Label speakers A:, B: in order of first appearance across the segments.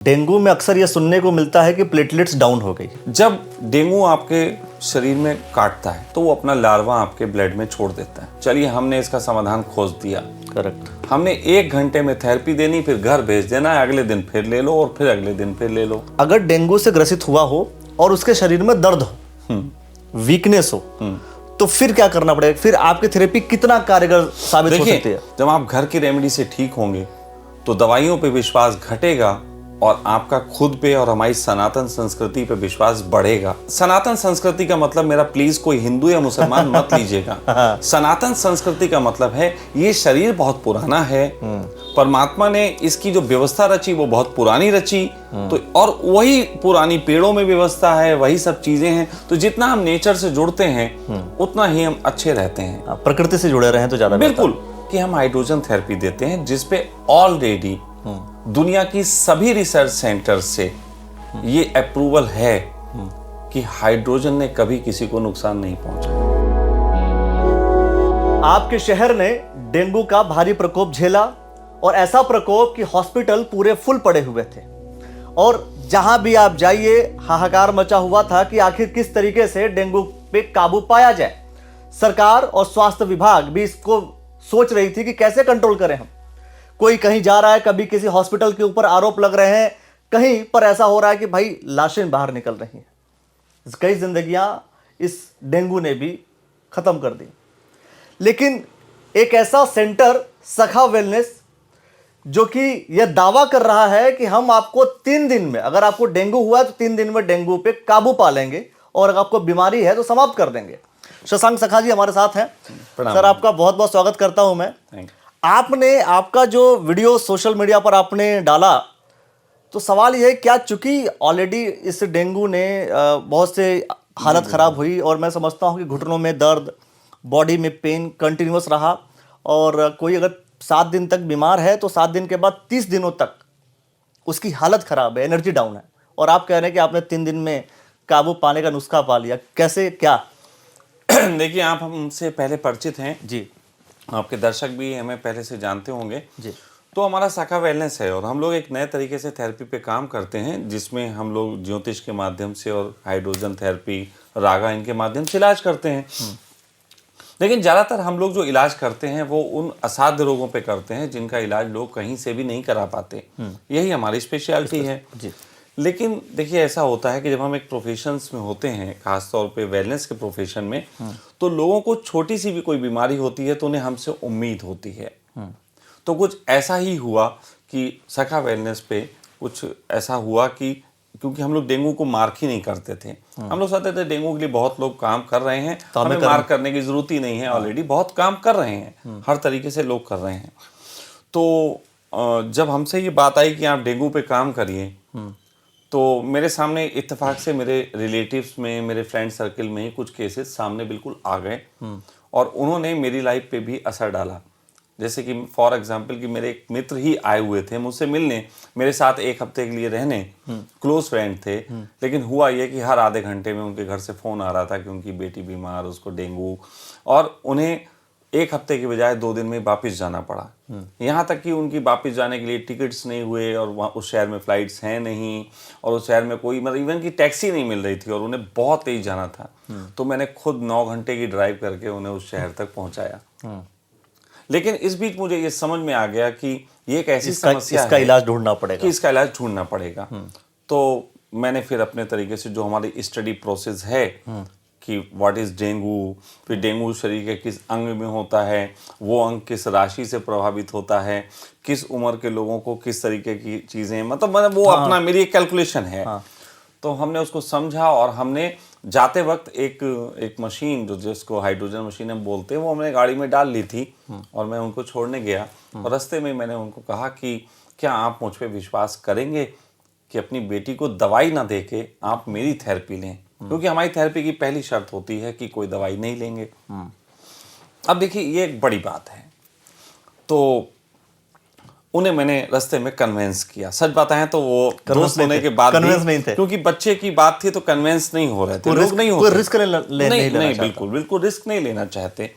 A: Dengue में अक्सर ये सुनने को मिलता है कि प्लेटलेट्स डाउन हो गई।
B: जब डेंगू आपके शरीर में काटता है तो वो अपना लार्वा आपके ब्लड में छोड़ देता है। चलिए, हमने इसका समाधान खोज दिया।
A: करेक्ट।
B: हमने 1 घंटे में थेरेपी देनी, फिर घर भेज देना है, अगले दिन फिर ले लो और फिर अगले दिन फिर ले लो।
A: अगर डेंगू से ग्रसित हुआ हो और उसके शरीर में दर्द हो, वीकनेस हो, तो फिर क्या करना पड़ेगा? फिर आपकी थेरेपी कितना कारगर साबित हो सकती है?
B: जब आप घर की रेमेडी से ठीक होंगे तो दवाइयों पे विश्वास घटेगा और आपका खुद पे और हमारी सनातन संस्कृति पे विश्वास बढ़ेगा। सनातन संस्कृति का मतलब, मेरा प्लीज कोई हिंदू या मुसलमान मत लीजिएगा। सनातन संस्कृति का मतलब है ये शरीर बहुत पुराना है, परमात्मा ने इसकी जो व्यवस्था रची वो बहुत पुरानी रची, तो और वही पुरानी पेड़ों में व्यवस्था है, वही सब चीजें हैं। तो जितना हम नेचर से जुड़ते हैं उतना ही हम अच्छे रहते हैं।
A: प्रकृति से जुड़े रहे तो ज्यादा
B: बिल्कुल। कि हम हाइड्रोजन थेरेपी देते हैं जिसपे ऑलरेडी दुनिया की सभी रिसर्च सेंटर से ये अप्रूवल है कि हाइड्रोजन ने कभी किसी को नुकसान नहीं पहुंचाया।
A: आपके शहर ने डेंगू का भारी प्रकोप झेला और ऐसा प्रकोप कि हॉस्पिटल पूरे फुल पड़े हुए थे और जहां भी आप जाइए हाहाकार मचा हुआ था कि आखिर किस तरीके से डेंगू पे काबू पाया जाए। सरकार और स्वास्थ्य विभाग भी इसको सोच रही थी कि कैसे कंट्रोल करें हम। कोई कहीं जा रहा है, कभी किसी हॉस्पिटल के ऊपर आरोप लग रहे हैं, कहीं पर ऐसा हो रहा है कि भाई लाशें बाहर निकल रही हैं। कई जिंदगियां इस डेंगू ने भी खत्म कर दी। लेकिन एक ऐसा सेंटर सखा वेलनेस जो कि यह दावा कर रहा है कि हम आपको 3 दिन में, अगर आपको डेंगू हुआ है तो 3 दिन में डेंगू पे काबू पा लेंगे और अगर आपको बीमारी है तो समाप्त कर देंगे। शशांक सखा जी हमारे साथ हैं। सर, आपका बहुत बहुत स्वागत करता हूं मैं। आपने आपका जो वीडियो सोशल मीडिया पर आपने डाला, तो सवाल यह है क्या, चूंकि ऑलरेडी इस डेंगू ने बहुत से हालत खराब हुई और मैं समझता हूं कि घुटनों में दर्द, बॉडी में पेन कंटिन्यूअस रहा और कोई अगर 7 दिन तक बीमार है तो 7 दिन के बाद 30 दिनों तक उसकी हालत खराब है, एनर्जी डाउन है, और आप कह रहे हैं कि आपने 3 दिन में काबू पाने का नुस्खा पा लिया। कैसे, क्या?
B: देखिए, आप हमसे पहले परिचित हैं
A: जी,
B: आपके दर्शक भी हमें पहले से जानते होंगे
A: जी।
B: तो हमारा सखा वेलनेस है और हम लोग एक नए तरीके से थेरेपी पे काम करते हैं जिसमें हम लोग ज्योतिष के माध्यम से और हाइड्रोजन थेरेपी, रागा, इनके माध्यम से इलाज करते हैं। लेकिन ज़्यादातर हम लोग जो इलाज करते हैं वो उन असाध्य रोगों पे करते हैं जिनका इलाज लोग कहीं से भी नहीं करा पाते। यही हमारी स्पेशलिटी है जी। लेकिन देखिए, ऐसा होता है कि जब हम एक प्रोफेशंस में होते हैं, खासतौर पे वेलनेस के प्रोफेशन में, तो लोगों को छोटी सी भी कोई बीमारी होती है तो उन्हें हमसे उम्मीद होती है। तो कुछ ऐसा ही हुआ कि सखा वेलनेस पे कुछ ऐसा हुआ कि क्योंकि हम लोग डेंगू को मार्क ही नहीं करते थे, हम लोग सोचते थे डेंगू के लिए बहुत लोग काम कर रहे हैं तो हमें मार्क करने की जरूरत ही नहीं है, ऑलरेडी बहुत काम कर रहे हैं, हर तरीके से लोग कर रहे हैं। तो जब हमसे ये बात आई कि आप डेंगू पे काम करिए, तो मेरे सामने इत्तेफाक से मेरे रिलेटिव्स में, मेरे फ्रेंड सर्कल में ही कुछ केसेस सामने बिल्कुल आ गए और उन्होंने मेरी लाइफ पे भी असर डाला। जैसे कि फॉर एग्जांपल कि मेरे एक मित्र ही आए हुए थे मुझसे मिलने, मेरे साथ 1 हफ्ते के लिए रहने, क्लोज फ्रेंड थे। लेकिन हुआ ये कि हर आधे घंटे में उनके घर से फ़ोन आ रहा था कि उनकी बेटी बीमार, उसको डेंगू, और उन्हें 1 हफ्ते के बजाय 2 दिन में वापस जाना पड़ा। यहाँ तक कि उनकी वापस जाने के लिए टिकट्स नहीं हुए और वहाँ उस शहर में फ़्लाइट्स हैं नहीं और उस शहर में कोई मतलब इवन की टैक्सी नहीं मिल रही थी और उन्हें बहुत तेज जाना था। तो मैंने खुद 9 घंटे की ड्राइव करके उन्हें उस शहर तक पहुँचाया। लेकिन इस बीच मुझे ये समझ में आ गया कि ये एक ऐसी समस्या है,
A: इसका इलाज ढूंढना पड़ेगा,
B: कि इसका इलाज ढूंढना पड़ेगा। तो मैंने फिर अपने तरीके से जो हमारी स्टडी प्रोसेस है कि व्हाट इज डेंगू, फिर डेंगू शरीर के किस अंग में होता है, वो अंग किस राशि से प्रभावित होता है, किस उम्र के लोगों को किस तरीके की चीज़ें, मतलब वो अपना मेरी एक कैलकुलेशन है। तो हमने उसको समझा और हमने जाते वक्त एक मशीन जो जिसको हाइड्रोजन मशीन हम बोलते हैं वो हमने गाड़ी में डाल ली थी और मैं उनको छोड़ने गया और रास्ते में मैंने उनको कहा कि क्या आप मुझ पे विश्वास करेंगे कि अपनी बेटी को दवाई ना दे के आप मेरी थेरेपी लें, क्योंकि हमारी थेरेपी की पहली शर्त होती है कि कोई दवाई नहीं लेंगे। अब देखिए, ये एक बड़ी बात है। तो उन्हें मैंने रास्ते में कन्वेंस किया। सच बताएं तो वो दोस्त होने के बाद
A: कन्वेंस नहीं थे,
B: क्योंकि बच्चे की बात थी तो कन्वेंस नहीं हो रहे थे, लोग नहीं होते,
A: रिस्क नहीं,
B: बिल्कुल रिस्क नहीं लेना चाहते।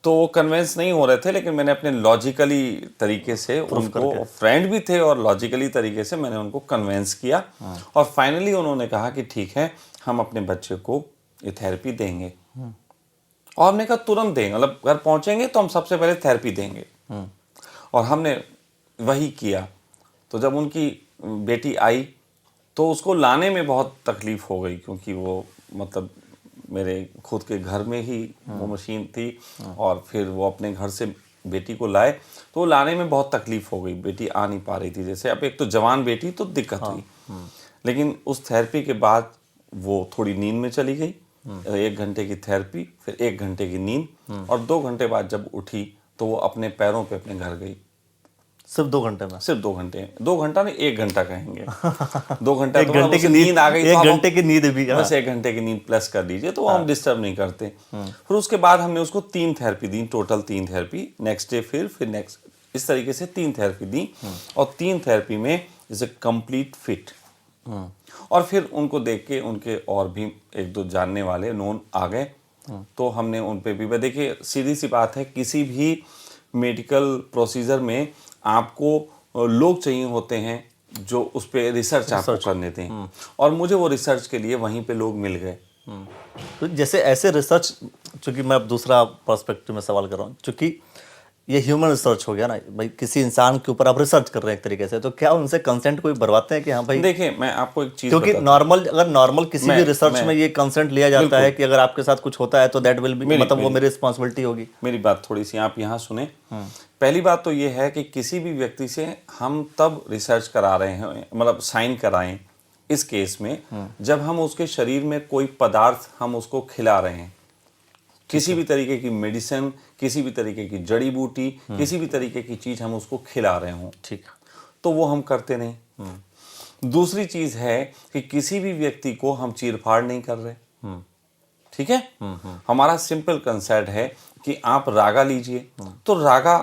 B: तो वो कन्विंस नहीं हो रहे थे, लेकिन मैंने अपने लॉजिकली तरीके से उनको, फ्रेंड भी थे और लॉजिकली तरीके से मैंने उनको कन्विंस किया। और फाइनली उन्होंने कहा कि ठीक है, हम अपने बच्चे को ये थेरेपी देंगे। और हमने कहा तुरंत देंगे, मतलब घर पहुंचेंगे तो हम सबसे पहले थेरेपी देंगे। और हमने वही किया। तो जब उनकी बेटी आई तो उसको लाने में बहुत तकलीफ हो गई, क्योंकि वो मतलब मेरे खुद के घर में ही वो मशीन थी, और फिर वो अपने घर से बेटी को लाए तो लाने में बहुत तकलीफ हो गई। बेटी आ नहीं पा रही थी, जैसे अब एक तो जवान बेटी, तो दिक्कत हुई। लेकिन उस थेरेपी के बाद वो थोड़ी नींद में चली गई। 1 घंटे की थेरेपी, फिर 1 घंटे की नींद, और 2 घंटे बाद जब उठी तो वो अपने पैरों पे अपने घर गई।
A: सिर्फ 2 घंटे में?
B: सिर्फ 2 घंटे। 2 घंटा नहीं, 1 घंटा कहेंगे। 2 घंटा
A: 1 घंटे की नींद आ गई, 1 घंटे की नींद भी,
B: बस 1 घंटे की नींद प्लस कर दीजिए, तो हम डिस्टर्ब नहीं करते। फिर उसके बाद हमने उसको 3 थेरेपी दी, टोटल 3 थेरेपी। नेक्स्ट डे फिर नेक्स्ट, इस तरीके से 3 थेरेपी दी। और 3 थेरेपी में इज ए कंप्लीट फिट। और फिर उनको देख के उनके और भी 1-2 जानने वाले नोन आ गए, तो हमने उन पे भी, देखिए सीधी सी बात है, किसी भी मेडिकल प्रोसीजर में आपको लोग चाहिए होते हैं जो उस पर रिसर्च आपको करने दें। और मुझे वो रिसर्च के लिए वहीं पे लोग मिल गए।
A: तो जैसे ऐसे रिसर्च, चूंकि मैं अब दूसरा पर्सपेक्टिव में सवाल कर रहा हूँ, चूंकि ये ह्यूमन रिसर्च हो गया ना भाई, किसी इंसान के ऊपर आप रिसर्च कर रहे हैं एक तरीके से, तो क्या उनसे कंसेंट कोई भरवाते हैं कि हाँ भाई?
B: देखिए मैं आपको एक चीज,
A: क्योंकि नॉर्मल किसी भी रिसर्च में ये कंसेंट लिया जाता है कि अगर आपके साथ कुछ होता है तो दैट विल बी, मतलब वो मेरी रिस्पॉन्सिबिलिटी होगी।
B: मेरी बात थोड़ी सी आप यहाँ सुने। पहली बात तो ये है कि किसी भी व्यक्ति से हम तब रिसर्च करा रहे हैं, मतलब साइन कराएं इस केस में, जब हम उसके शरीर में कोई पदार्थ हम उसको खिला रहे हैं, किसी भी तरीके की मेडिसिन, किसी भी तरीके की जड़ी बूटी, किसी भी तरीके की चीज हम उसको खिला रहे हों,
A: ठीक, तो
B: वो हम करते नहीं। दूसरी चीज है कि किसी भी व्यक्ति को हम चीरफाड़ नहीं कर रहे। ठीक है, हमारा सिंपल कंसेप्ट है कि आप रागा लीजिए, तो रागा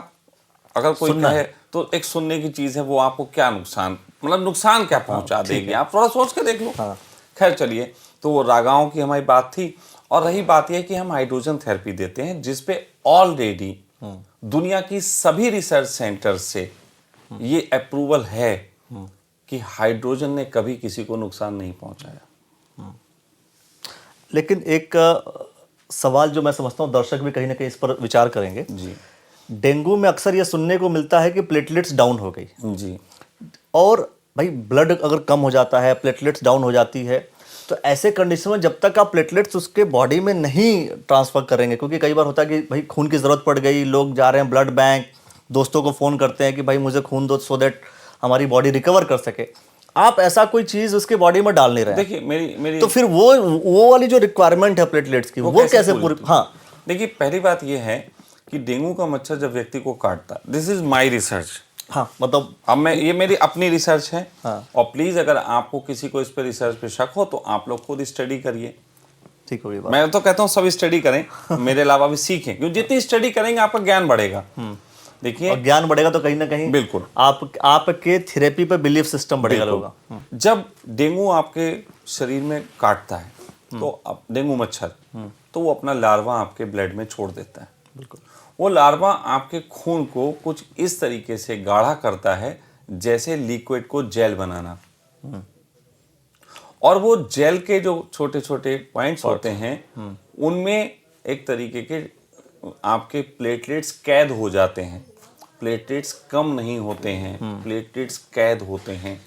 B: अगर कोई कहे तो एक सुनने की चीज है, वो आपको क्या नुकसान, मतलब नुकसान क्या पहुंचा देगी, आप थोड़ा सोच के देख लो। खैर चलिए, तो वो रागाओं की हमारी बात थी। और रही बात यह कि हम हाइड्रोजन थेरेपी देते हैं, जिसपे ऑलरेडी दुनिया की सभी रिसर्च सेंटर से ये अप्रूवल है कि हाइड्रोजन ने कभी किसी को नुकसान नहीं पहुंचाया।
A: लेकिन एक सवाल जो मैं समझता हूँ दर्शक भी कहीं ना कहीं इस पर विचार करेंगे
B: जी।
A: डेंगू में अक्सर ये सुनने को मिलता है कि प्लेटलेट्स डाउन हो गई
B: जी।
A: और भाई ब्लड अगर कम हो जाता है, प्लेटलेट्स डाउन हो जाती है, तो ऐसे कंडीशन में जब तक आप प्लेटलेट्स उसके बॉडी में नहीं ट्रांसफर करेंगे, क्योंकि कई बार होता है कि भाई खून की ज़रूरत पड़ गई, लोग जा रहे हैं ब्लड बैंक, दोस्तों को फ़ोन करते हैं कि भाई मुझे खून दो सो दैट हमारी बॉडी रिकवर कर सके, आप ऐसा कोई चीज़ उसके बॉडी में डाल नहीं रहे।
B: देखिए मेरी
A: तो फिर वो वाली जो रिक्वायरमेंट है प्लेटलेट्स की, वो कैसे पूरी? हाँ,
B: देखिए पहली बात ये है कि डेंगू का मच्छर जब व्यक्ति को काटता है, दिस इज माई रिसर्च।
A: हाँ, मतलब
B: अब ये मेरी अपनी रिसर्च है।
A: हाँ।
B: और प्लीज अगर आपको किसी को इस पर रिसर्च पे शक हो तो आप लोग खुद स्टडी करिए।
A: ठीक होगी बात।
B: मैं तो कहता हूँ सब स्टडी करें, मेरे अलावा भी सीखें, क्योंकि जितनी स्टडी करेंगे आपका ज्ञान बढ़ेगा। देखिए,
A: और ज्ञान बढ़ेगा तो कहीं ना कहीं
B: बिल्कुल
A: आपके थेरेपी पे बिलीफ सिस्टम बढ़ेगा होगा।
B: जब डेंगू आपके शरीर में काटता है तो डेंगू मच्छर, तो वो अपना लार्वा आपके ब्लड में छोड़ देता है।
A: बिल्कुल,
B: वो लार्वा आपके खून को कुछ इस तरीके से गाढ़ा करता है जैसे लिक्विड को जेल बनाना। और वो जेल के जो छोटे छोटे पॉइंट्स होते हैं, उनमें एक तरीके के आपके प्लेटलेट्स कैद हो जाते हैं। प्लेटलेट्स कम नहीं होते हैं, प्लेटलेट्स कैद होते हैं।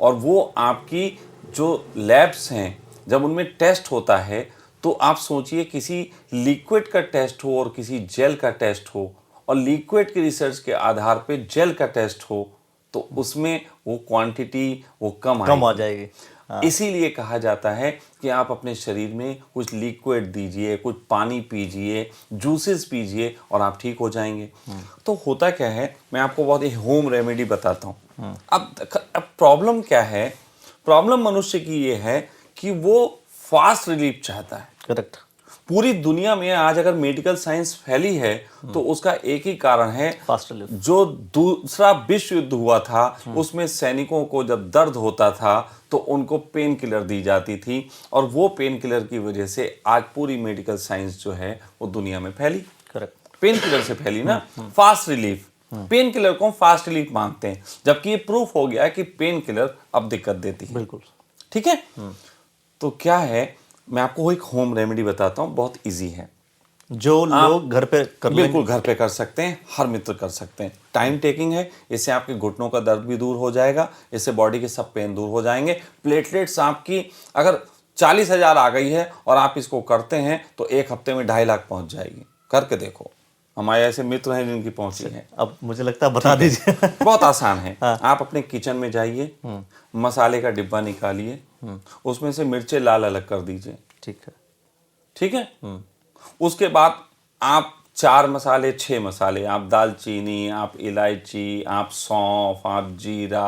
B: और वो आपकी जो लैब्स हैं, जब उनमें टेस्ट होता है, तो आप सोचिए किसी लिक्विड का टेस्ट हो और किसी जेल का टेस्ट हो, और लिक्विड की रिसर्च के आधार पे जेल का टेस्ट हो, तो उसमें वो क्वांटिटी वो कम
A: आ जाएगी।
B: इसीलिए कहा जाता है कि आप अपने शरीर में कुछ लिक्विड दीजिए, कुछ पानी पीजिए, जूसेस पीजिए, और आप ठीक हो जाएंगे। तो होता क्या है, मैं आपको बहुत एक होम रेमेडी बताता हूँ। अब प्रॉब्लम क्या है? प्रॉब्लम मनुष्य की ये है कि वो फास्ट रिलीफ चाहता है।
A: करेक्ट।
B: पूरी दुनिया में आज अगर मेडिकल साइंस फैली है तो उसका एक ही कारण है,
A: फास्ट रिलीफ।
B: जो दूसरा विश्व युद्ध हुआ था उसमें सैनिकों को जब दर्द होता था तो उनको पेन किलर दी जाती थी, और वो पेन किलर की वजह से आज पूरी मेडिकल साइंस जो है वो दुनिया में फैली।
A: करेक्ट।
B: पेन किलर से फैली ना, फास्ट रिलीफ, पेन किलर को फास्ट रिलीफ मानते हैं, जबकि ये प्रूफ हो गया है कि पेन किलर अब दिक्कत देती है।
A: बिल्कुल।
B: ठीक है। तो क्या है, मैं आपको एक होम रेमेडी बताता हूँ, बहुत इजी है,
A: जो लोग घर पे कर लेंगे।
B: बिल्कुल घर पे कर सकते हैं, हर मित्र कर सकते हैं। टाइम टेकिंग है, इससे आपके घुटनों का दर्द भी दूर हो जाएगा, इससे बॉडी के सब पेन दूर हो जाएंगे। प्लेटलेट्स आपकी अगर 40,000 आ गई है और आप इसको करते हैं तो 1 हफ्ते में 2.5 लाख पहुंच जाएगी। करके देखो, हमारे ऐसे मित्र हैं जिनकी पहुंची है।
A: अब मुझे लगता है बता दीजिए।
B: बहुत आसान है। आप अपने किचन में जाइए, मसाले का डिब्बा निकालिए, उसमें से मिर्चें लाल अलग कर दीजिए।
A: ठीक है।
B: ठीक है। उसके बाद आप 4 मसाले 6 मसाले, आप दालचीनी, आप इलायची, आप सौंफ, आप जीरा,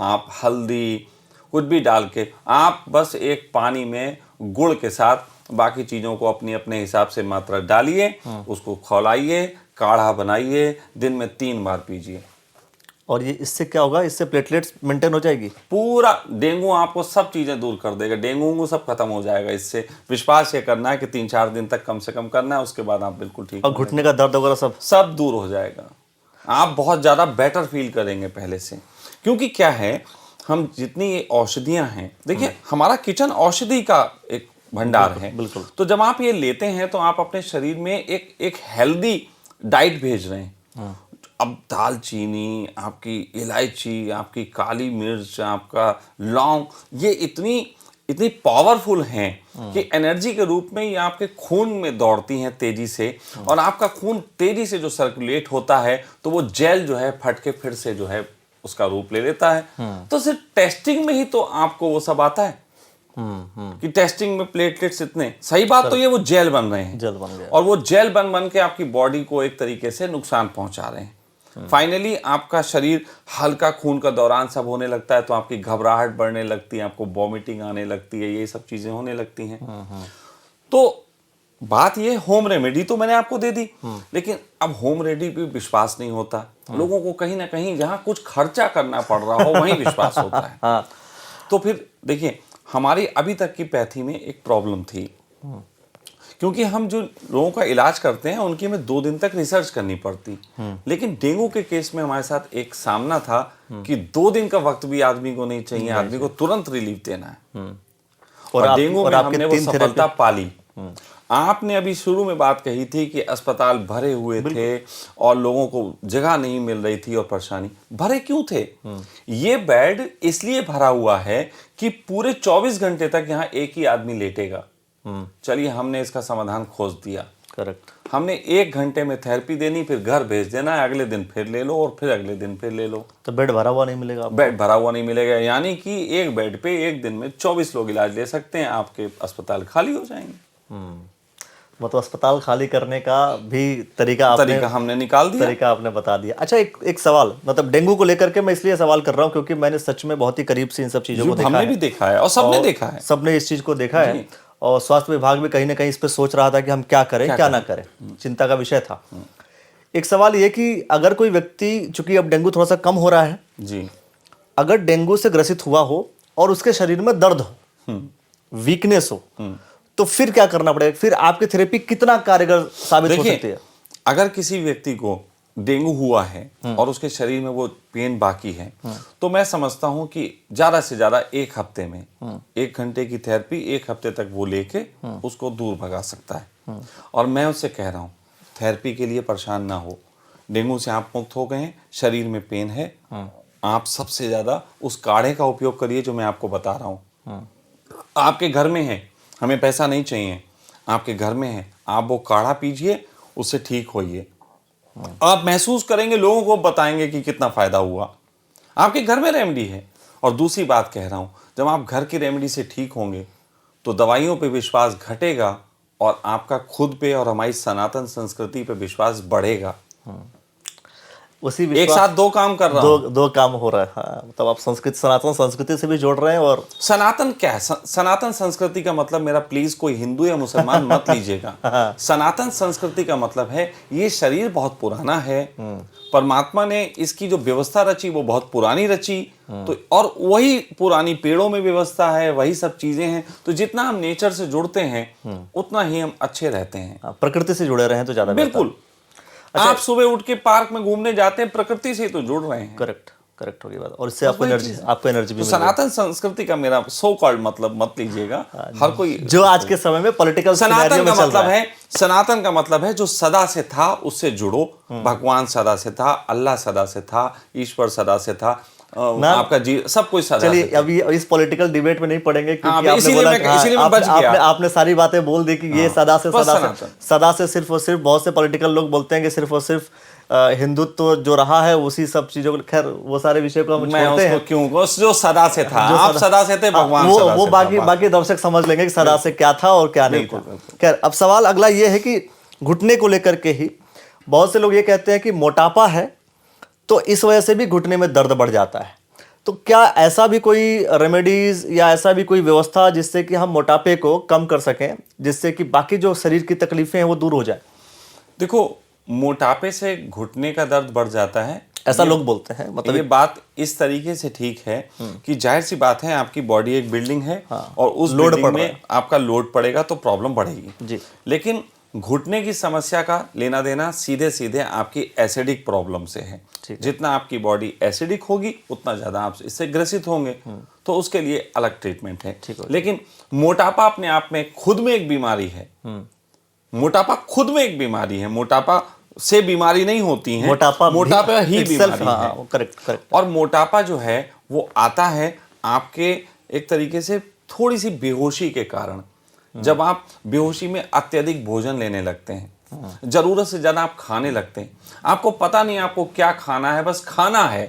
B: आप हल्दी, कुछ भी डाल के आप बस एक पानी में गुड़ के साथ बाकी चीज़ों को अपनी अपने हिसाब से मात्रा डालिए, उसको खौलाइए, काढ़ा बनाइए, दिन में 3 बार पीजिए।
A: और ये इससे क्या होगा, इससे प्लेटलेट्स मेंटेन हो जाएगी।
B: पूरा डेंगू आपको सब चीज़ें दूर कर देगा, डेंगू सब खत्म हो जाएगा इससे। विश्वास ये करना है कि 3-4 दिन तक कम से कम करना है, उसके बाद आप बिल्कुल ठीक
A: और घुटने का दर्द वगैरह सब
B: दूर हो जाएगा। आप बहुत ज़्यादा बेटर फील करेंगे पहले से। क्योंकि क्या है, हम जितनी ये औषधियाँ हैं, देखिए हमारा किचन औषधि का एक भंडार है।
A: बिल्कुल।
B: तो जब आप ये लेते हैं तो आप अपने शरीर में एक हेल्दी डाइट भेज रहे हैं। अब दालचीनी, आपकी इलायची, आपकी काली मिर्च, आपका लौंग, ये इतनी पावरफुल हैं कि एनर्जी के रूप में ये आपके खून में दौड़ती हैं तेजी से, और आपका खून तेजी से जो सर्कुलेट होता है तो वो जेल जो है फट के फिर से जो है उसका रूप ले लेता है। तो सिर्फ टेस्टिंग में ही तो आपको वो सब आता है कि टेस्टिंग में प्लेटलेट्स इतने, सही बात तो ये वो जेल बन रहे हैं,
A: जेल बन गया,
B: और वो जेल बन के आपकी बॉडी को एक तरीके से नुकसान पहुंचा रहे हैं। फाइनली आपका शरीर हल्का खून का दौरान सब होने लगता है, तो आपकी घबराहट बढ़ने लगती है, आपको वॉमिटिंग आने लगती है, ये सब चीजें होने लगती हैं। तो बात ये, होम रेमेडी तो मैंने आपको दे दी, लेकिन अब होम रेमेडी पे विश्वास नहीं होता लोगों को। कहीं ना कहीं जहां कुछ खर्चा करना पड़ रहा हो वहीं विश्वास होता है। तो फिर देखिए, हमारी अभी तक की पैथी में एक प्रॉब्लम थी, क्योंकि हम जो लोगों का इलाज करते हैं उनकी हमें 2 दिन तक रिसर्च करनी पड़ती। लेकिन डेंगू के केस में हमारे साथ एक सामना था कि 2 दिन का वक्त भी आदमी को नहीं चाहिए, आदमी को तुरंत रिलीफ देना है। और डेंगू में हमने वो सफलता पाली। आपने अभी शुरू में बात कही थी कि अस्पताल भरे हुए थे और लोगों को जगह नहीं मिल रही थी और परेशानी। भरे क्यों थे? ये बेड इसलिए भरा हुआ है कि पूरे 24 घंटे तक यहाँ एक ही आदमी लेटेगा। चलिए, हमने इसका समाधान खोज दिया।
A: करेक्ट।
B: हमने 1 घंटे में थेरेपी देनी, फिर घर भेज देना है, अगले दिन फिर ले लो और फिर अगले दिन फिर ले लो।
A: तो बेड भरा हुआ नहीं मिलेगा आपको?
B: बेड भरा हुआ नहीं मिलेगा, यानी कि एक बेड पे एक दिन में 24 लोग इलाज ले सकते हैं, आपके अस्पताल खाली हो जाएंगे।
A: मतलब अस्पताल खाली करने का भी तरीका
B: हमने निकाल दिया,
A: तरीका आपने बता दिया। अच्छा, एक सवाल, मतलब डेंगू को लेकर के मैं इसलिए सवाल कर रहा हूँ क्योंकि मैंने सच में बहुत ही करीब से इन सब चीजों को देखा
B: हमने भी देखा है और सबने देखा है,
A: सबने इस चीज को देखा है। और स्वास्थ्य विभाग भी कहीं ना कहीं इस पर सोच रहा था कि हम क्या करें क्या ना करें, चिंता का विषय था। एक सवाल ये कि अगर कोई व्यक्ति, चूंकि अब डेंगू थोड़ा सा कम हो रहा है
B: जी,
A: अगर डेंगू से ग्रसित हुआ हो और उसके शरीर में दर्द हो, वीकनेस हो, तो फिर क्या करना पड़ेगा? फिर आपकी थेरेपी कितना कारगर साबित हो सकती है?
B: अगर किसी व्यक्ति को डेंगू हुआ है और उसके शरीर में वो पेन बाकी है, तो मैं समझता हूं कि ज्यादा से ज्यादा 1 हफ्ते में 1 घंटे की थेरेपी 1 हफ्ते तक वो लेके उसको दूर भगा सकता है। और मैं उससे कह रहा हूं, थेरेपी के लिए परेशान ना हो। डेंगू से आप मुक्त हो गए हैं, शरीर में पेन है, आप सबसे ज्यादा उस काढ़े का उपयोग करिए जो मैं आपको बता रहा हूं। आपके घर में है, हमें पैसा नहीं चाहिए, आपके घर में है, आप वो काढ़ा पीजिए, उससे ठीक होइए। आप महसूस करेंगे, लोगों को बताएंगे कि कितना फायदा हुआ। आपके घर में रेमेडी है। और दूसरी बात कह रहा हूं, जब आप घर की रेमेडी से ठीक होंगे तो दवाइयों पे विश्वास घटेगा और आपका खुद पे और हमारी सनातन संस्कृति पे विश्वास बढ़ेगा।
A: उसी
B: एक साथ 2 काम कर रहा हूं।
A: दो काम हो रहा है। हाँ, मतलब आप सनातन संस्कृति से भी जोड़ रहे हैं। और
B: सनातन क्या है? सनातन संस्कृति का मतलब, मेरा प्लीज कोई हिंदू या मुसलमान मत लीजिएगा। सनातन संस्कृति का मतलब है ये शरीर बहुत पुराना है, परमात्मा ने इसकी जो व्यवस्था रची वो बहुत पुरानी रची, तो और वही पुरानी पेड़ों में व्यवस्था है, वही सब चीजें हैं। तो जितना हम नेचर से जुड़ते हैं उतना ही हम अच्छे रहते हैं।
A: प्रकृति से जुड़े रहे तो ज्यादा
B: बिल्कुल। आप सुबह उठ के पार्क में घूमने जाते हैं, प्रकृति से ही तो जुड़ रहे हैं।
A: करेक्ट होगी बात, और इससे आपको एनर्जी भी
B: तो सनातन संस्कृति का मेरा सो कॉल्ड मतलब मत लीजिएगा, हर कोई
A: जो आज के समय में पॉलिटिकल
B: सनातन का मतलब है, सनातन का मतलब है जो सदा से था उससे जुड़ो। भगवान सदा से था, अल्लाह सदा से था, ईश्वर सदा से था, आपका जी सब कुछ सदा।
A: चलिए अभी इस पॉलिटिकल डिबेट में नहीं पड़ेंगे, क्योंकि आपने
B: इसीलिए
A: बोला
B: इसीलिए मैं बच गया।
A: आपने सारी बातें बोल दी कि ये सदा से सिर्फ और सिर्फ, बहुत से पॉलिटिकल लोग बोलते हैं कि सिर्फ और सिर्फ हिंदुत्व जो रहा है उसी सब चीजों को, खैर वो सारे विषय को हम छोड़ते हैं।
B: क्यों, जो सदा से था, आप सदा से थे, भगवान सदा से था।
A: बाकी दर्शक समझ लेंगे कि सदा से क्या था और क्या नहीं था। खैर अब सवाल अगला ये है कि घुटने को लेकर के ही बहुत से लोग ये कहते हैं कि मोटापा है तो इस वजह से भी घुटने में दर्द बढ़ जाता है। तो क्या ऐसा भी कोई रेमेडीज या ऐसा भी कोई व्यवस्था जिससे कि हम मोटापे को कम कर सकें, जिससे कि बाकी जो शरीर की तकलीफें हैं वो दूर हो जाए?
B: देखो, मोटापे से घुटने का दर्द बढ़ जाता है,
A: ऐसा लोग बोलते हैं। मतलब
B: ये बात इस तरीके से ठीक है कि जाहिर सी बात है, आपकी बॉडी एक बिल्डिंग है, और उस बिल्डिंग में आपका लोड पड़ेगा तो प्रॉब्लम बढ़ेगी
A: जी।
B: लेकिन घुटने की समस्या का लेना देना सीधे सीधे आपकी एसिडिक प्रॉब्लम से है। जितना आपकी बॉडी एसिडिक होगी उतना ज़्यादा आप इससे ग्रसित होंगे, तो उसके लिए अलग ट्रीटमेंट है। लेकिन मोटापा अपने आप में खुद में एक बीमारी है। मोटापा खुद में एक बीमारी है, मोटापा से बीमारी नहीं होती है, मोटापा ही बीमारी है।
A: करेक्ट।
B: और मोटापा जो है वो आता है आपके एक तरीके से थोड़ी सी बेहोशी के कारण। जब आप बेहोशी में अत्यधिक भोजन लेने लगते हैं, जरूरत से ज्यादा आप खाने लगते हैं, आपको पता नहीं आपको क्या खाना है, बस खाना है।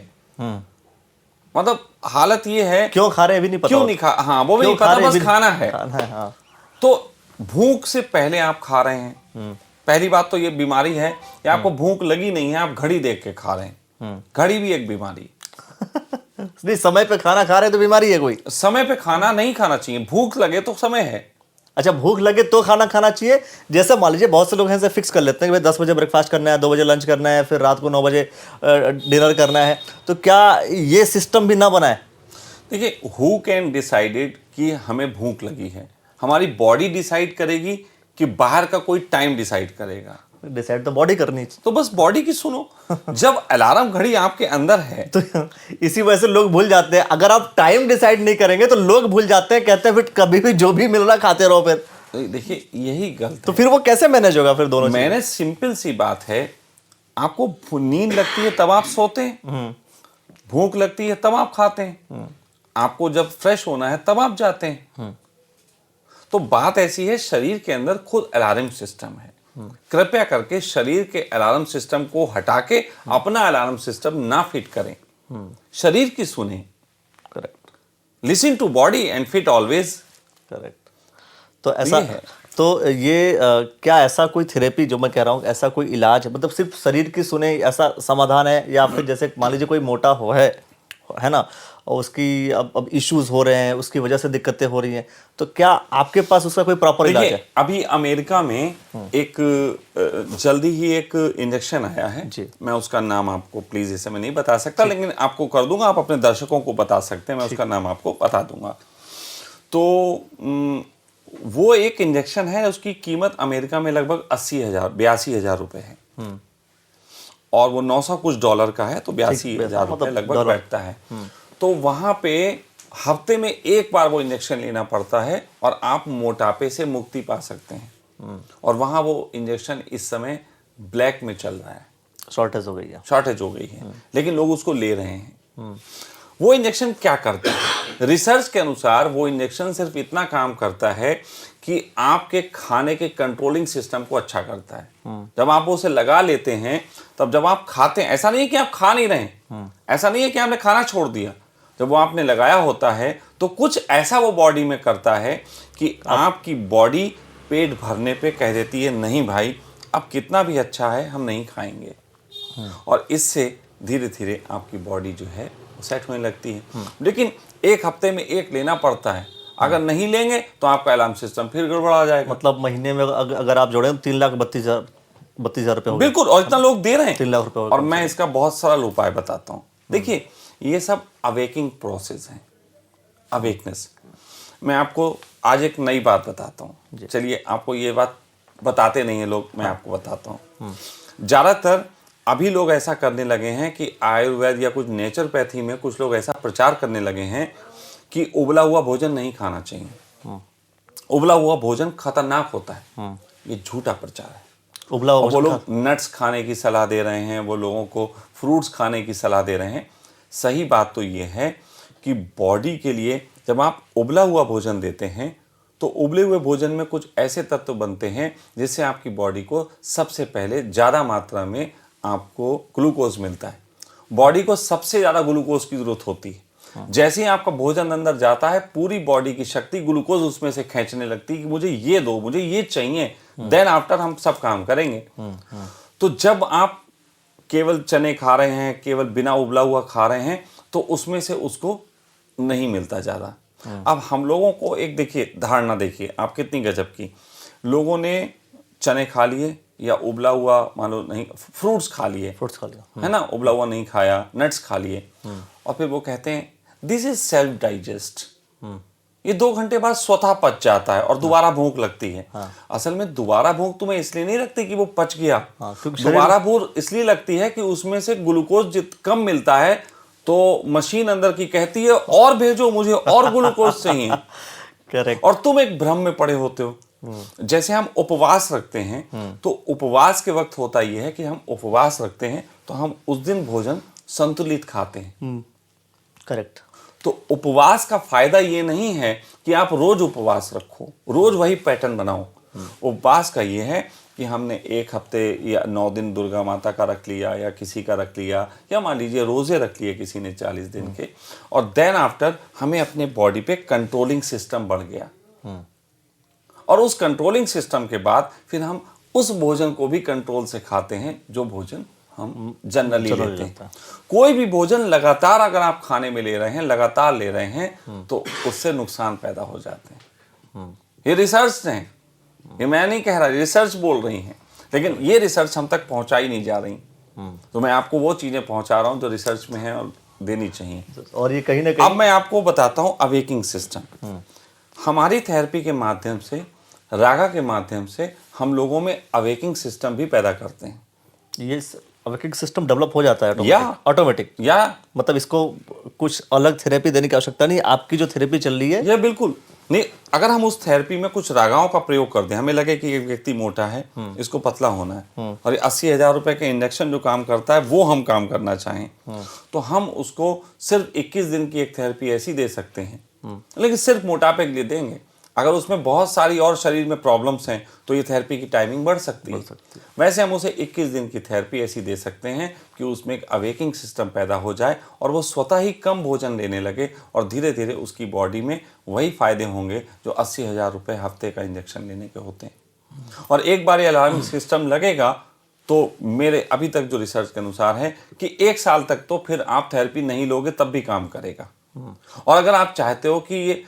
B: मतलब हालत ये है,
A: क्यों खा रहे हैं भी नहीं पता,
B: क्यों नहीं खा, हाँ वो भी नहीं पता, बस खाना है।
A: हाँ।
B: तो भूख से पहले आप खा रहे हैं। पहली बात तो ये बीमारी है कि आपको भूख लगी नहीं है, आप घड़ी देख के खा रहे हैं। घड़ी भी एक बीमारी।
A: नहीं, समय पे खाना खा रहे हैं तो बीमारी है कोई?
B: समय पे खाना नहीं खाना चाहिए, भूख लगे तो समय है।
A: अच्छा, भूख लगे तो खाना खाना चाहिए। जैसे मान लीजिए बहुत से लोग हैं फिक्स कर लेते हैं कि भाई 10 बजे ब्रेकफास्ट करना है, 2 बजे लंच करना है, फिर रात को 9 बजे डिनर करना है, तो क्या ये सिस्टम भी ना बनाए?
B: देखिए, हु कैन डिसाइडेड कि हमें भूख लगी है? हमारी बॉडी डिसाइड करेगी कि बाहर का कोई टाइम डिसाइड करेगा?
A: डिसाइड तो बॉडी करनी चाहिए।
B: तो बस बॉडी की सुनो। जब अलार्म घड़ी आपके अंदर है
A: तो इसी वजह से लोग भूल जाते हैं। अगर आप टाइम डिसाइड नहीं करेंगे तो लोग भूल जाते हैं, कहते हैं फिर कभी भी जो भी मिल रहा खाते रहो। फिर
B: देखिए, यही गलत
A: तो फिर वो कैसे मैनेज होगा फिर दोनों?
B: मैंने सिंपल सी बात है, आपको नींद लगती है तब आप सोते हैं, भूख लगती है तब आप खाते हैं, आपको जब फ्रेश होना है तब आप जाते हैं। तो बात ऐसी है, शरीर के अंदर खुद अलार्म सिस्टम है। कृपया करके शरीर के अलार्म सिस्टम को हटा के अपना अलार्म सिस्टम ना फिट करें। शरीर की सुने।
A: Correct.
B: Listen to body and fit always.
A: Correct. तो ऐसा है। तो ये क्या ऐसा कोई थेरेपी, जो मैं कह रहा हूँ, ऐसा कोई इलाज है, मतलब सिर्फ शरीर की सुने ऐसा समाधान है, या फिर जैसे मान लीजिए कोई मोटा है ना, और उसकी अब इश्यूज हो रहे हैं, उसकी वजह से दिक्कतें हो रही हैं, तो क्या आपके पास उसका कोई प्रॉपर इलाज है?
B: अभी अमेरिका में एक जल्दी ही एक इंजेक्शन आया है जी। मैं उसका नाम आपको प्लीज इस समय नहीं बता सकता, लेकिन आपको कर दूंगा, आप अपने दर्शकों को बता सकते हैं, मैं उसका नाम आपको बता दूंगा। तो वो एक इंजेक्शन है, उसकी कीमत अमेरिका में लगभग 82,000 रुपए है, और वो 900 कुछ डॉलर का है, तो 82,000 रुपए लगभग बैठता है। तो वहां पे हफ्ते में एक बार वो इंजेक्शन लेना पड़ता है और आप मोटापे से मुक्ति पा सकते हैं। और वहां वो इंजेक्शन इस समय ब्लैक में चल रहा है, शॉर्टेज हो गई है, लेकिन लोग उसको ले रहे हैं। वो इंजेक्शन क्या करता है? रिसर्च के अनुसार वो इंजेक्शन सिर्फ इतना काम करता है कि आपके खाने के कंट्रोलिंग सिस्टम को अच्छा करता है। जब आप उसे लगा लेते हैं, तब जब आप खाते हैं, ऐसा नहीं है कि आप खा नहीं रहे, ऐसा नहीं है कि आपने खाना छोड़ दिया, जब वो आपने लगाया होता है तो कुछ ऐसा वो बॉडी में करता है कि आपकी बॉडी पेट भरने पे कह देती है, नहीं भाई अब कितना भी अच्छा है हम नहीं खाएंगे, और इससे धीरे धीरे आपकी बॉडी जो है सेट होने लगती है। लेकिन एक हफ्ते में एक लेना पड़ता है, अगर नहीं लेंगे तो आपका अलार्म सिस्टम फिर गड़बड़ा जाएगा।
A: मतलब महीने में अगर आप जोड़ें 3,32,000 रुपये,
B: बिल्कुल, और इतना लोग दे रहे हैं
A: 3 लाख रुपये।
B: और मैं इसका बहुत सरल उपाय बताता हूँ। देखिए, ये सब अवेकिंग प्रोसेस है, अवेकनेस। मैं आपको आज एक नई बात बताता हूँ, चलिए, आपको ये बात बताते नहीं है लोग, मैं आपको बताता हूँ। ज़्यादातर अभी लोग ऐसा करने लगे हैं कि आयुर्वेद या कुछ नेचुरोपैथी में कुछ लोग ऐसा प्रचार करने लगे हैं कि उबला हुआ भोजन नहीं खाना चाहिए, उबला हुआ भोजन खतरनाक होता है। ये झूठा प्रचार है।
A: उबला हुआ
B: वो लोग नट्स खाने की सलाह दे रहे हैं, वो लोगों को फ्रूट्स खाने की सलाह दे रहे हैं। सही बात तो ये है कि बॉडी के लिए जब आप उबला हुआ भोजन देते हैं तो उबले हुए भोजन में कुछ ऐसे तत्व बनते हैं जिससे आपकी बॉडी को सबसे पहले ज़्यादा मात्रा में आपको ग्लूकोज मिलता है। बॉडी को सबसे ज़्यादा ग्लूकोज की ज़रूरत होती है। जैसे ही आपका भोजन अंदर जाता है पूरी बॉडी की शक्ति ग्लूकोज उसमें से खींचने लगती है कि मुझे ये दो, मुझे ये चाहिए, देन आफ्टर हम सब काम करेंगे। तो जब आप केवल चने खा रहे हैं, केवल बिना उबला हुआ खा रहे हैं, तो उसमें से उसको नहीं मिलता ज़्यादा। अब हम लोगों को एक देखिए धारणा, देखिए आप कितनी गजब की, लोगों ने चने खा लिए या उबला हुआ मान लो नहीं, फ्रूट्स खा लिए, है ना, उबला हुआ नहीं खाया, नट्स खा लिए, और फिर वो कहते हैं दिस इज सेल्फ डाइजेस्ट, ये 2 घंटे बाद स्वतः पच जाता है और दोबारा भूख लगती है। असल में दोबारा भूख तुम्हें इसलिए नहीं लगती कि वो पच गया, दोबारा भूख इसलिए लगती है कि उसमें से ग्लूकोज कम मिलता है, तो मशीन अंदर की कहती है और भेजो, मुझे और ग्लूकोज चाहिए।
A: करेक्ट।
B: और तुम एक भ्रम में पड़े होते हो। जैसे हम उपवास रखते हैं तो उपवास के वक्त होता यह है कि हम उपवास रखते हैं तो हम उस दिन भोजन संतुलित खाते हैं।
A: करेक्ट।
B: तो उपवास का फायदा ये नहीं है कि आप रोज उपवास रखो, रोज वही पैटर्न बनाओ। उपवास का ये है कि हमने 1 हफ्ते या 9 दिन दुर्गा माता का रख लिया या किसी का रख लिया, या मान लीजिए रोजे रख लिए किसी ने 40 दिन के, और देन आफ्टर हमें अपने बॉडी पे कंट्रोलिंग सिस्टम बढ़ गया, और उस कंट्रोलिंग सिस्टम के बाद फिर हम उस भोजन को भी कंट्रोल से खाते हैं जो भोजन हम जनरली लेते हैं। कोई भी भोजन लगातार अगर आप खाने में ले रहे हैं, लगातार ले रहे हैं, तो उससे नुकसान पैदा हो जाते हैं। ये रिसर्च है, ये मैं नहीं कह रहा, रिसर्च बोल रही है, लेकिन ये रिसर्च हम तक पहुंचाई नहीं जा रही। तो मैं आपको वो चीजें पहुंचा रहा हूं जो रिसर्च में है और देनी चाहिए।
A: और ये कहीं ना कहीं
B: अब मैं आपको बताता हूं अवेकिंग सिस्टम। हमारी थेरेपी के माध्यम से, रागा के माध्यम से हम लोगों में अवेकिंग सिस्टम भी पैदा करते हैं।
A: ये अवेकिंग सिस्टम डेवलप हो जाता है
B: या
A: ऑटोमेटिक,
B: या
A: मतलब इसको कुछ अलग थेरेपी देने की आवश्यकता नहीं, आपकी जो थेरेपी चल रही है
B: ये बिल्कुल नहीं। अगर हम उस थेरेपी में कुछ रागाओं का प्रयोग कर दें, हमें लगे कि एक व्यक्ति मोटा है, इसको पतला होना है, और 80,000 रुपए के इंजेक्शन जो काम करता है वो हम काम करना चाहें, तो हम उसको सिर्फ 21 दिन की एक थेरेपी ऐसी दे सकते हैं, लेकिन सिर्फ मोटापे के लिए देंगे। अगर उसमें बहुत सारी और शरीर में प्रॉब्लम्स हैं तो ये थेरेपी की टाइमिंग बढ़ सकती है। वैसे हम उसे 21 दिन की थेरेपी ऐसी दे सकते हैं कि उसमें एक अवेकिंग सिस्टम पैदा हो जाए और वो स्वतः ही कम भोजन लेने लगे, और धीरे धीरे उसकी बॉडी में वही फायदे होंगे जो 80,000 रुपये हफ्ते का इंजेक्शन लेने के होते हैं। और एक बार ये अलार्मिंग सिस्टम लगेगा तो मेरे अभी तक जो रिसर्च के अनुसार है कि 1 साल तक तो फिर आप थेरेपी नहीं लोगे तब भी काम करेगा। और अगर आप चाहते हो कि ये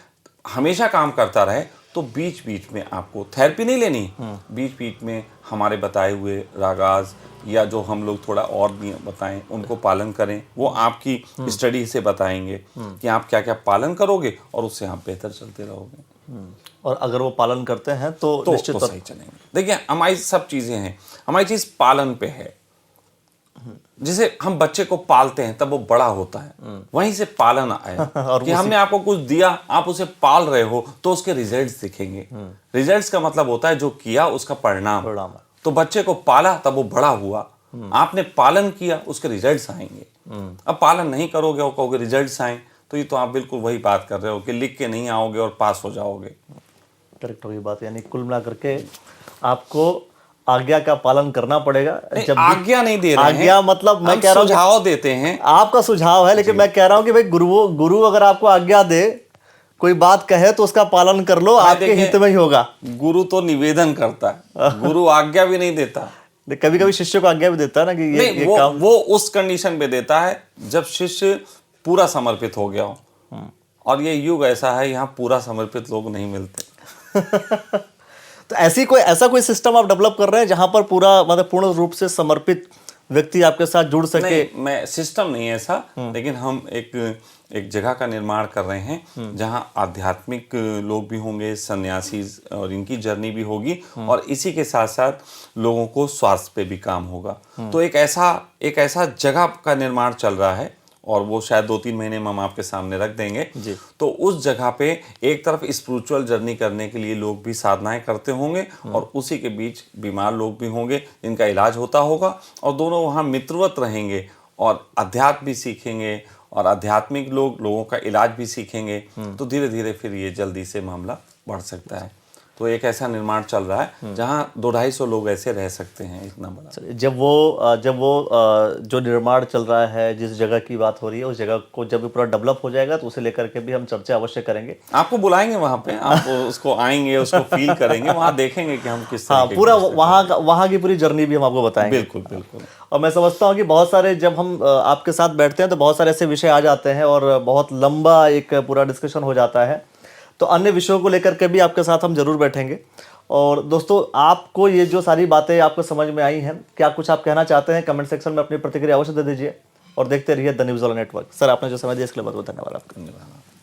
B: हमेशा काम करता रहे तो बीच बीच में आपको थेरेपी नहीं लेनी, बीच बीच में हमारे बताए हुए रागाज या जो हम लोग थोड़ा और भी बताएं उनको पालन करें। वो आपकी स्टडी से बताएंगे कि आप क्या क्या पालन करोगे और उससे आप बेहतर चलते रहोगे।
A: और अगर वो पालन करते हैं तो निश्चित
B: तो सही चलेंगे। देखिए हमारी सब चीज़ें हैं, हमारी चीज़ पालन पे है। जिसे हम बच्चे को पालते हैं तब वो बड़ा होता है, वहीं से पालन आया और कि हमने आपको कुछ दिया, आप उसे पाल रहे हो तो उसके रिजल्ट्स दिखेंगे। रिजल्ट्स का मतलब होता है जो किया उसका परिणाम। तो बच्चे को पाला तब वो बड़ा हुआ, आपने पालन किया उसके रिजल्ट्स आएंगे। अब पालन नहीं करोगे और कहोगे रिजल्ट्स आए, तो ये तो आप बिल्कुल वही बात कर रहे हो कि लिख के नहीं आओगे और पास हो जाओगे।
A: करेक्ट होगी बात, यानी कुल मिला करके आपको आज्ञा का पालन करना पड़ेगा।
B: जब आज्ञा नहीं दे रहे हैं,
A: आज्ञा मतलब मैं कह रहा हूं
B: सुझाव देते हैं,
A: आपका सुझाव है, लेकिन मैं कह रहा हूं कि भाई गुरु अगर आपको आज्ञा दे, कोई बात कहे तो उसका पालन कर लो, आपके हित में ही होगा।
B: गुरु तो निवेदन करता है, गुरु आज्ञा भी नहीं देता।
A: कभी कभी शिष्य को आज्ञा भी देता है ना कि ये काम
B: वो उस कंडीशन पे देता है जब शिष्य पूरा समर्पित हो गया हो। और ये युग ऐसा है, यहाँ पूरा समर्पित लोग नहीं मिलते।
A: तो ऐसा कोई सिस्टम आप डेवलप कर रहे हैं जहां पर पूरा मतलब पूर्ण रूप से समर्पित व्यक्ति आपके साथ जुड़ सके?
B: नहीं, मैं सिस्टम नहीं है ऐसा, लेकिन हम एक एक जगह का निर्माण कर रहे हैं जहां आध्यात्मिक लोग भी होंगे, सन्यासी, और इनकी जर्नी भी होगी, और इसी के साथ साथ लोगों को स्वास्थ्य पे भी काम होगा। तो एक ऐसा जगह का निर्माण चल रहा है, और वो शायद 2-3 महीने में हम आपके सामने रख देंगे। तो उस जगह पे एक तरफ स्पिरिचुअल जर्नी करने के लिए लोग भी साधनाएं करते होंगे, और उसी के बीच बीमार लोग भी होंगे जिनका इलाज होता होगा, और दोनों वहाँ मित्रवत रहेंगे और अध्यात्म भी सीखेंगे, और आध्यात्मिक लोगों का इलाज भी सीखेंगे। तो धीरे धीरे फिर ये जल्दी से मामला बढ़ सकता है। तो एक ऐसा निर्माण चल रहा है जहां 200-250 लोग ऐसे रह सकते हैं, इतना बड़ा।
A: जब वो जो निर्माण चल रहा है, जिस जगह की बात हो रही है, उस जगह को जब पूरा डेवलप हो जाएगा तो उसे लेकर के भी हम चर्चा अवश्य करेंगे।
B: आपको बुलाएंगे वहां पे, आप उसको आएंगे, उसको फील करेंगे, वहां देखेंगे कि हम किस
A: हाँ, पूरा वहाँ की पूरी जर्नी भी हम आपको बताएंगे।
B: बिल्कुल बिल्कुल।
A: और मैं समझता हूँ कि बहुत सारे, जब हम आपके साथ बैठते हैं तो बहुत सारे ऐसे विषय आ जाते हैं और बहुत लंबा एक पूरा डिस्कशन हो जाता है। तो अन्य विषयों को लेकर के भी आपके साथ हम जरूर बैठेंगे। और दोस्तों, आपको ये जो सारी बातें आपको समझ में आई हैं, क्या कुछ आप कहना चाहते हैं, कमेंट सेक्शन में अपनी प्रतिक्रिया अवश्य दे दीजिए, और देखते रहिए द न्यूज़ वाला नेटवर्क। सर, आपने जो समय दिया इसके लिए बहुत बहुत धन्यवाद आपका।
B: धन्यवाद।